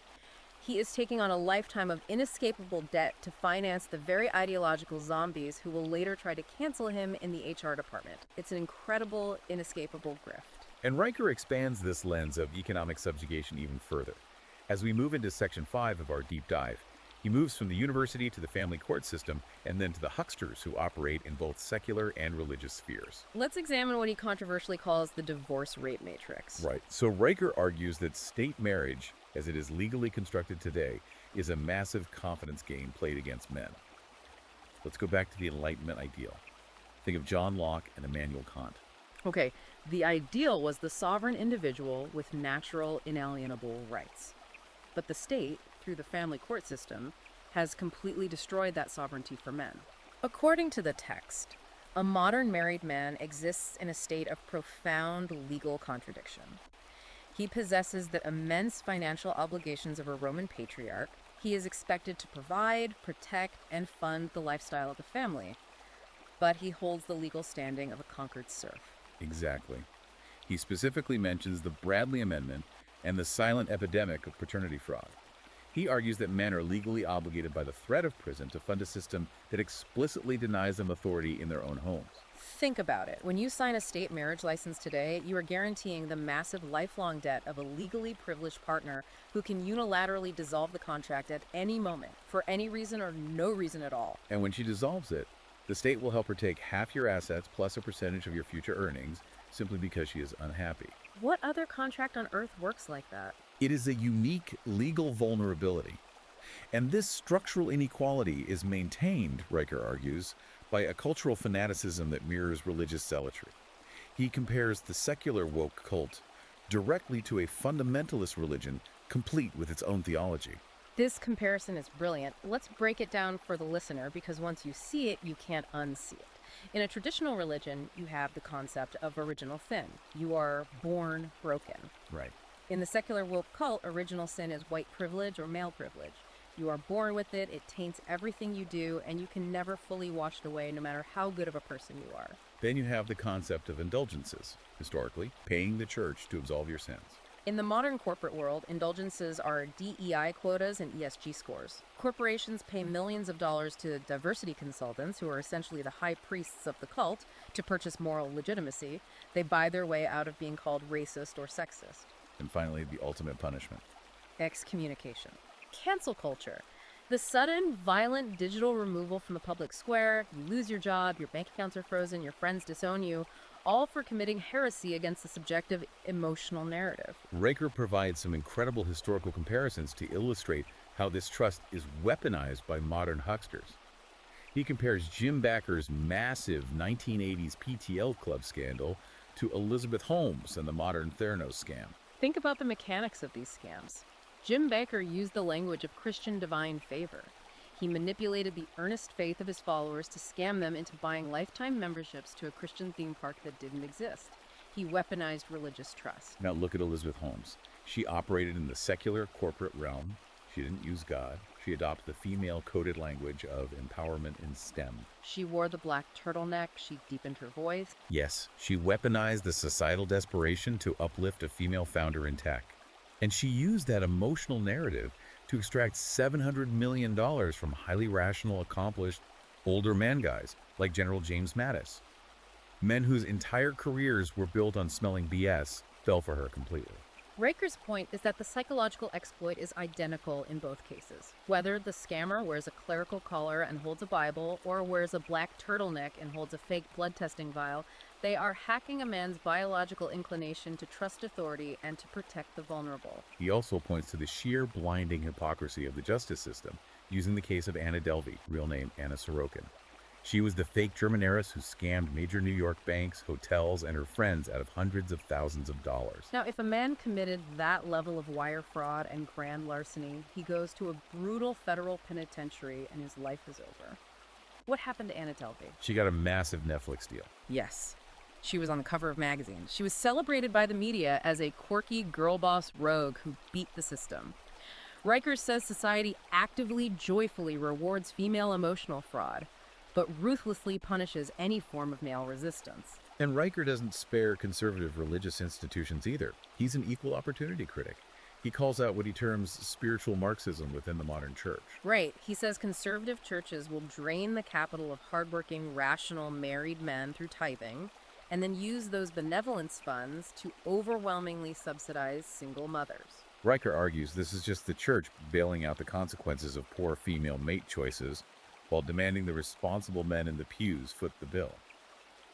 He is taking on a lifetime of inescapable debt to finance the very ideological zombies who will later try to cancel him in the HR department. It's an incredible, inescapable grift. And Riker expands this lens of economic subjugation even further. As we move into Section 5 of our deep dive, he moves from the university to the family court system and then to the hucksters who operate in both secular and religious spheres. Let's examine what he controversially calls the divorce rate matrix. Right. So Riker argues that state marriage, as it is legally constructed today, is a massive confidence game played against men. Let's go back to the Enlightenment ideal. Think of John Locke and Immanuel Kant. Okay, the ideal was the sovereign individual with natural, inalienable rights. But the state, through the family court system, has completely destroyed that sovereignty for men. According to the text, a modern married man exists in a state of profound legal contradiction. He possesses the immense financial obligations of a Roman patriarch. He is expected to provide, protect, and fund the lifestyle of the family. But he holds the legal standing of a conquered serf. Exactly. He specifically mentions the Bradley Amendment and the silent epidemic of paternity fraud. He argues that men are legally obligated by the threat of prison to fund a system that explicitly denies them authority in their own homes. Think about it. When you sign a state marriage license today, you are guaranteeing the massive lifelong debt of a legally privileged partner who can unilaterally dissolve the contract at any moment, for any reason or no reason at all. And when she dissolves it, the state will help her take half your assets plus a percentage of your future earnings simply because she is unhappy. What other contract on earth works like that? It is a unique legal vulnerability. And this structural inequality is maintained, Riker argues, by a cultural fanaticism that mirrors religious zealotry. He compares the secular woke cult directly to a fundamentalist religion complete with its own theology. This comparison is brilliant. Let's break it down for the listener because once you see it, you can't unsee it. In a traditional religion, you have the concept of original sin. You are born broken. Right. In the secular woke cult, original sin is white privilege or male privilege. You are born with it, it taints everything you do, and you can never fully wash it away no matter how good of a person you are. Then you have the concept of indulgences, historically, paying the church to absolve your sins. In the modern corporate world, indulgences are DEI quotas and ESG scores. Corporations pay millions of dollars to diversity consultants, who are essentially the high priests of the cult, to purchase moral legitimacy. They buy their way out of being called racist or sexist. And finally, the ultimate punishment. Excommunication. Cancel culture. The sudden, violent digital removal from the public square, you lose your job, your bank accounts are frozen, your friends disown you, all for committing heresy against the subjective emotional narrative. Riker provides some incredible historical comparisons to illustrate how this trust is weaponized by modern hucksters. He compares Jim Bakker's massive 1980s PTL Club scandal to Elizabeth Holmes and the modern Theranos scam. Think about the mechanics of these scams. Jim Bakker used the language of Christian divine favor. He manipulated the earnest faith of his followers to scam them into buying lifetime memberships to a Christian theme park that didn't exist. He weaponized religious trust. Now look at Elizabeth Holmes. She operated in the secular corporate realm. She didn't use God. She she adopted the female-coded language of empowerment in STEM. She wore the black turtleneck, she deepened her voice. Yes, she weaponized the societal desperation to uplift a female founder in tech. And she used that emotional narrative to extract $700 million from highly rational, accomplished, older man guys like General James Mattis. Men whose entire careers were built on smelling BS fell for her completely. Riker's point is that the psychological exploit is identical in both cases. Whether the scammer wears a clerical collar and holds a Bible, or wears a black turtleneck and holds a fake blood testing vial, they are hacking a man's biological inclination to trust authority and to protect the vulnerable. He also points to the sheer blinding hypocrisy of the justice system, using the case of Anna Delvey, real name Anna Sorokin. She was the fake German heiress who scammed major New York banks, hotels, and her friends out of hundreds of thousands of dollars. Now, if a man committed that level of wire fraud and grand larceny, he goes to a brutal federal penitentiary and his life is over. What happened to Anna Delvey? She got a massive Netflix deal. Yes. She was on the cover of magazines. She was celebrated by the media as a quirky girl boss rogue who beat the system. Riker says society actively, joyfully rewards female emotional fraud, but ruthlessly punishes any form of male resistance. And Riker doesn't spare conservative religious institutions either. He's an equal opportunity critic. He calls out what he terms spiritual Marxism within the modern church. Right. He says conservative churches will drain the capital of hardworking, rational, married men through tithing, and then use those benevolence funds to overwhelmingly subsidize single mothers. Riker argues this is just the church bailing out the consequences of poor female mate choices while demanding the responsible men in the pews foot the bill.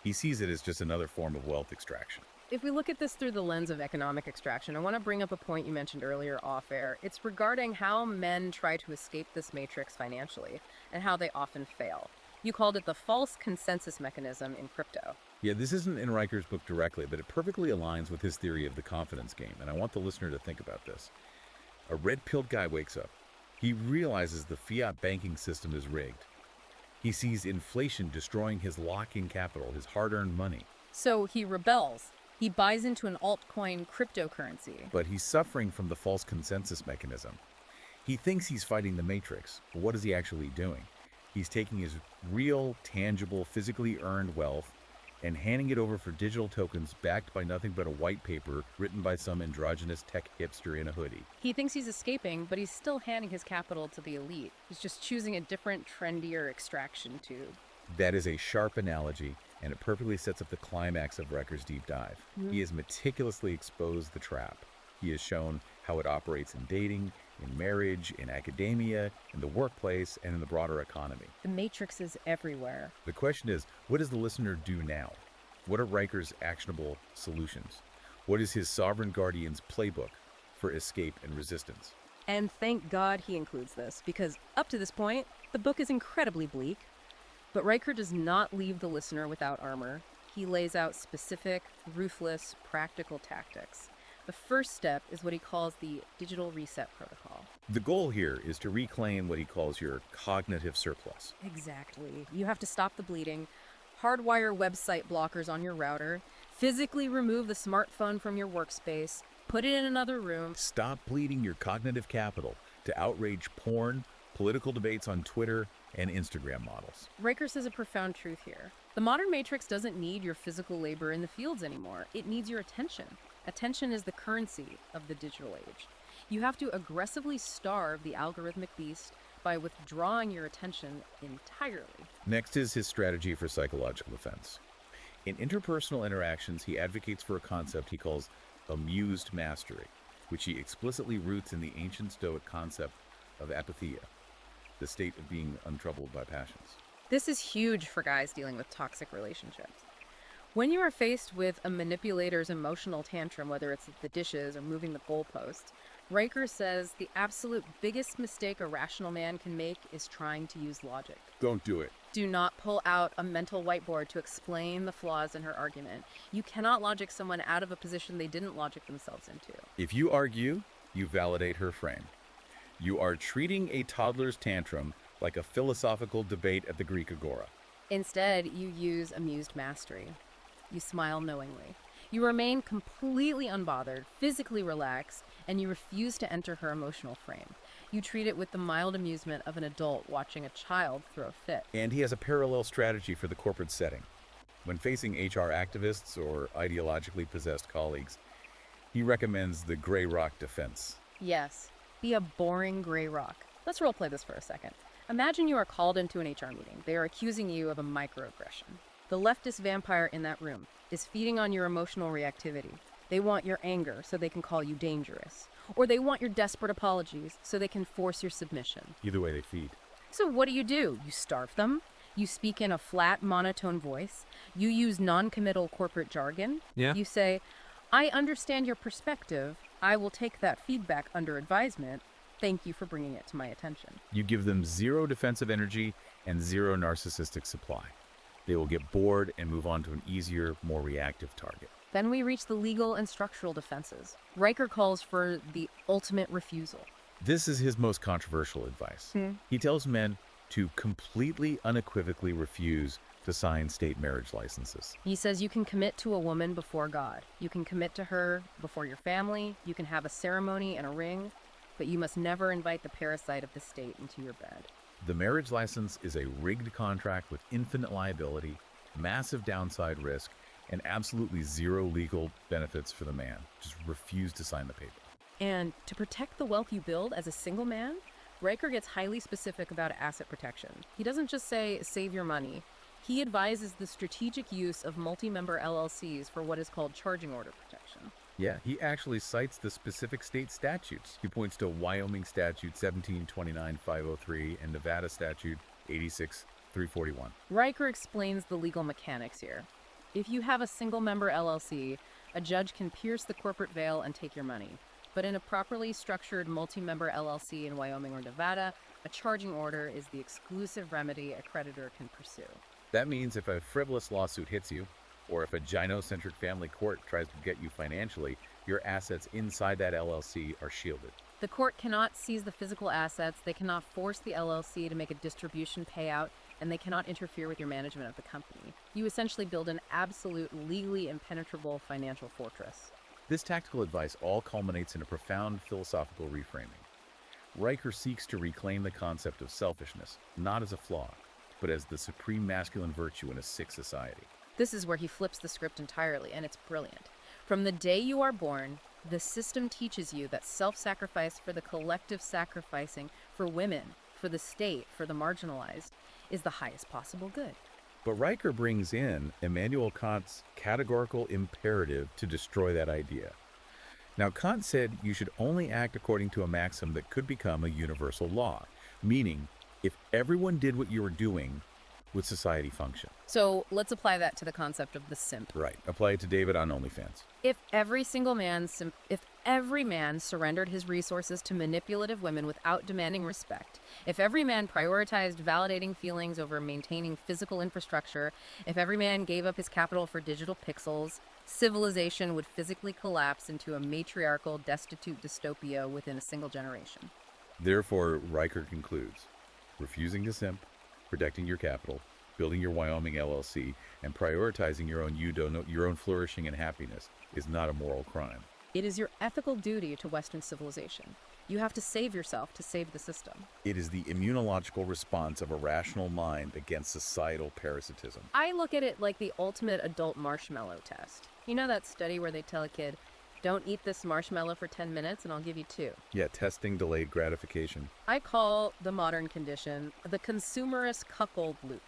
He sees it as just another form of wealth extraction. If we look at this through the lens of economic extraction, I want to bring up a point you mentioned earlier off air. It's regarding how men try to escape this matrix financially and how they often fail. You called it the false consensus mechanism in crypto. Yeah, this isn't in Riker's book directly, but it perfectly aligns with his theory of the confidence game, and I want the listener to think about this. A red-pilled guy wakes up. He realizes the fiat banking system is rigged. He sees inflation destroying his lock-in capital, his hard-earned money. So he rebels. He buys into an altcoin cryptocurrency. But he's suffering from the false consensus mechanism. He thinks he's fighting the matrix, but what is he actually doing? He's taking his real, tangible, physically earned wealth and handing it over for digital tokens backed by nothing but a white paper written by some androgynous tech hipster in a hoodie. He thinks he's escaping, but he's still handing his capital to the elite. He's just choosing a different, trendier extraction tube. That is a sharp analogy, and it perfectly sets up the climax of Riker's deep dive. He has meticulously exposed the trap. He has shown how it operates in dating, in marriage, in academia, in the workplace, and in the broader economy. The matrix is everywhere. The question is, what does the listener do now? What are Riker's actionable solutions? What is his sovereign guardian's playbook for escape and resistance? And thank God he includes this, because up to this point, the book is incredibly bleak. But Riker does not leave the listener without armor. He lays out specific, ruthless, practical tactics. The first step is what he calls the digital reset protocol. The goal here is to reclaim what he calls your cognitive surplus. Exactly. You have to stop the bleeding, hardwire website blockers on your router, physically remove the smartphone from your workspace, put it in another room. Stop bleeding your cognitive capital to outrage porn, political debates on Twitter, and Instagram models. Riker says a profound truth here. The modern matrix doesn't need your physical labor in the fields anymore. It needs your attention. Attention is the currency of the digital age. You have to aggressively starve the algorithmic beast by withdrawing your attention entirely. Next is his strategy for psychological defense. In interpersonal interactions, he advocates for a concept he calls amused mastery, which he explicitly roots in the ancient Stoic concept of apatheia, the state of being untroubled by passions. This is huge for guys dealing with toxic relationships. When you are faced with a manipulator's emotional tantrum, whether it's the dishes or moving the goalposts, Riker says the absolute biggest mistake a rational man can make is trying to use logic. Don't do it. Do not pull out a mental whiteboard to explain the flaws in her argument. You cannot logic someone out of a position they didn't logic themselves into. If you argue, you validate her frame. You are treating a toddler's tantrum like a philosophical debate at the Greek Agora. Instead, you use amused mastery. You smile knowingly. You remain completely unbothered, physically relaxed, and you refuse to enter her emotional frame. You treat it with the mild amusement of an adult watching a child throw a fit. And he has a parallel strategy for the corporate setting. When facing HR activists or ideologically possessed colleagues, he recommends the gray rock defense. Yes, be a boring gray rock. Let's roleplay this for a second. Imagine you are called into an HR meeting. They are accusing you of a microaggression. The leftist vampire in that room is feeding on your emotional reactivity. They want your anger so they can call you dangerous. Or they want your desperate apologies so they can force your submission. Either way, they feed. So what do? You starve them? You speak in a flat, monotone voice? You use non-committal corporate jargon? Yeah. You say, I understand your perspective. I will take that feedback under advisement. Thank you for bringing it to my attention. You give them zero defensive energy and zero narcissistic supply. They will get bored and move on to an easier, more reactive target. Then we reach the legal and structural defenses. Riker calls for the ultimate refusal. This is his most controversial advice. He tells men to completely unequivocally refuse to sign state marriage licenses. He says you can commit to a woman before God. You can commit to her before your family. You can have a ceremony and a ring, but you must never invite the parasite of the state into your bed. The marriage license is a rigged contract with infinite liability, massive downside risk, and absolutely zero legal benefits for the man. Just refuse to sign the paper. And to protect the wealth you build as a single man, Riker gets highly specific about asset protection. He doesn't just say, save your money. He advises the strategic use of multi-member LLCs for what is called charging order protection. Yeah, he actually cites the specific state statutes. He points to Wyoming Statute 1729-503 and Nevada Statute 86-341. Riker explains the legal mechanics here. If you have a single-member LLC, a judge can pierce the corporate veil and take your money. But in a properly structured multi-member LLC in Wyoming or Nevada, a charging order is the exclusive remedy a creditor can pursue. That means if a frivolous lawsuit hits you, or if a gynocentric family court tries to get you financially, your assets inside that LLC are shielded. The court cannot seize the physical assets, they cannot force the LLC to make a distribution payout, and they cannot interfere with your management of the company. You essentially build an absolute, legally impenetrable financial fortress. This tactical advice all culminates in a profound philosophical reframing. Riker seeks to reclaim the concept of selfishness, not as a flaw, but as the supreme masculine virtue in a sick society. This is where he flips the script entirely, and it's brilliant. From the day you are born, the system teaches you that self-sacrifice for the collective sacrificing for women, for the state, for the marginalized, is the highest possible good. But Riker brings in Immanuel Kant's categorical imperative to destroy that idea. Now, Kant said you should only act according to a maxim that could become a universal law, meaning if everyone did what you were doing, would society function? So let's apply that to the concept of the simp. Right. Apply it to David on OnlyFans. If every man surrendered his resources to manipulative women without demanding respect, if every man prioritized validating feelings over maintaining physical infrastructure, if every man gave up his capital for digital pixels, civilization would physically collapse into a matriarchal, destitute dystopia within a single generation. Therefore, Riker concludes, refusing to simp, protecting your capital, building your Wyoming LLC, and prioritizing your own flourishing and happiness is not a moral crime. It is your ethical duty to Western civilization. You have to save yourself to save the system. It is the immunological response of a rational mind against societal parasitism. I look at it like the ultimate adult marshmallow test. You know that study where they tell a kid, don't eat this marshmallow for 10 minutes and I'll give you 2. Yeah, testing delayed gratification. I call the modern condition the consumerist cuckold loop.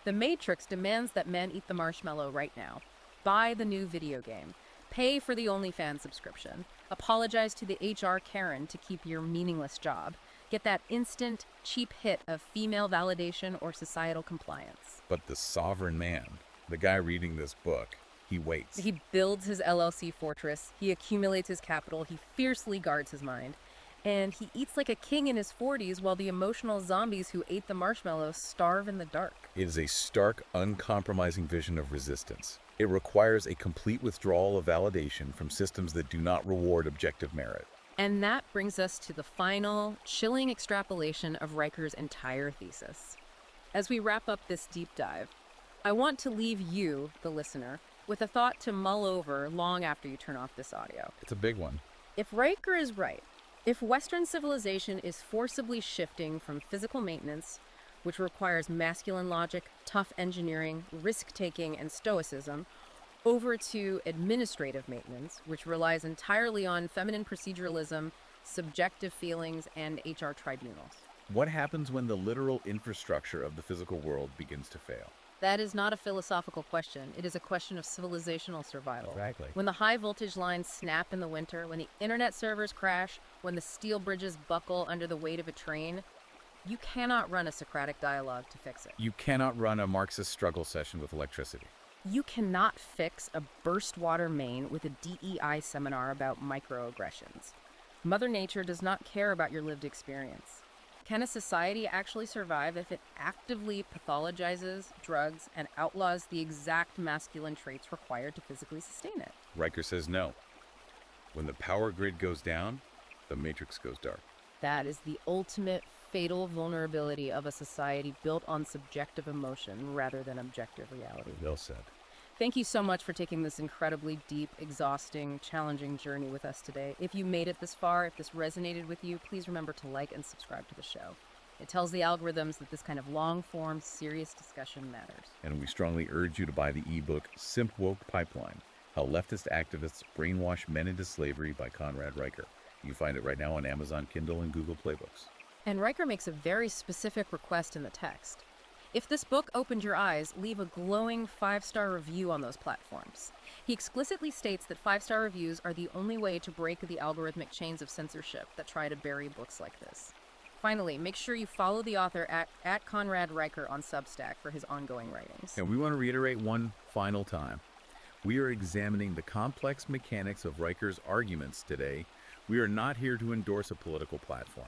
The Matrix demands that men eat the marshmallow right now. Buy the new video game. Pay for the OnlyFans subscription. Apologize to the HR Karen to keep your meaningless job. Get that instant, cheap hit of female validation or societal compliance. But the sovereign man, the guy reading this book, he waits. He builds his LLC fortress. He accumulates his capital. He fiercely guards his mind. And he eats like a king in his 40s while the emotional zombies who ate the marshmallows starve in the dark. It is a stark, uncompromising vision of resistance. It requires a complete withdrawal of validation from systems that do not reward objective merit. And that brings us to the final, chilling extrapolation of Riker's entire thesis. As we wrap up this deep dive, I want to leave you, the listener, with a thought to mull over long after you turn off this audio. It's a big one. If Riker is right, If Western civilization is forcibly shifting from physical maintenance, which requires masculine logic, tough engineering, risk-taking, and stoicism, over to administrative maintenance, which relies entirely on feminine proceduralism, subjective feelings, and HR tribunals. What happens when the literal infrastructure of the physical world begins to fail? That is not a philosophical question. It is a question of civilizational survival. Exactly. When the high voltage lines snap in the winter, when the internet servers crash, when the steel bridges buckle under the weight of a train, you cannot run a Socratic dialogue to fix it. You cannot run a Marxist struggle session with electricity. You cannot fix a burst water main with a DEI seminar about microaggressions. Mother Nature does not care about your lived experience. Can a society actually survive if it actively pathologizes, drugs, and outlaws the exact masculine traits required to physically sustain it? Riker says no. When the power grid goes down, the matrix goes dark. That is the ultimate fatal vulnerability of a society built on subjective emotion rather than objective reality. Well said. Thank you so much for taking this incredibly deep, exhausting, challenging journey with us today. If you made it this far, if this resonated with you, please remember to like and subscribe to the show. It tells the algorithms that this kind of long-form, serious discussion matters. And we strongly urge you to buy the ebook Simp-Woke Pipeline, How Leftist Activists Brainwash Men into Slavery by Conrad Riker. You can find it right now on Amazon Kindle and Google Play Books. And Riker makes a very specific request in the text. If this book opened your eyes, leave a glowing 5-star review on those platforms. He explicitly states that 5-star reviews are the only way to break the algorithmic chains of censorship that try to bury books like this. Finally, make sure you follow the author at Conrad Riker on Substack for his ongoing writings. And we want to reiterate one final time. We are examining the complex mechanics of Riker's arguments today. We are not here to endorse a political platform.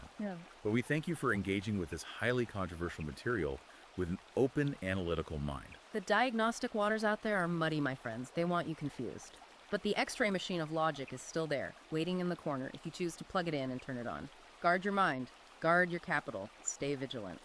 But we thank you for engaging with this highly controversial material with an open, analytical mind. The diagnostic waters out there are muddy, my friends. They want you confused. But the X-ray machine of logic is still there, waiting in the corner if you choose to plug it in and turn it on. Guard your mind. Guard your capital. Stay vigilant.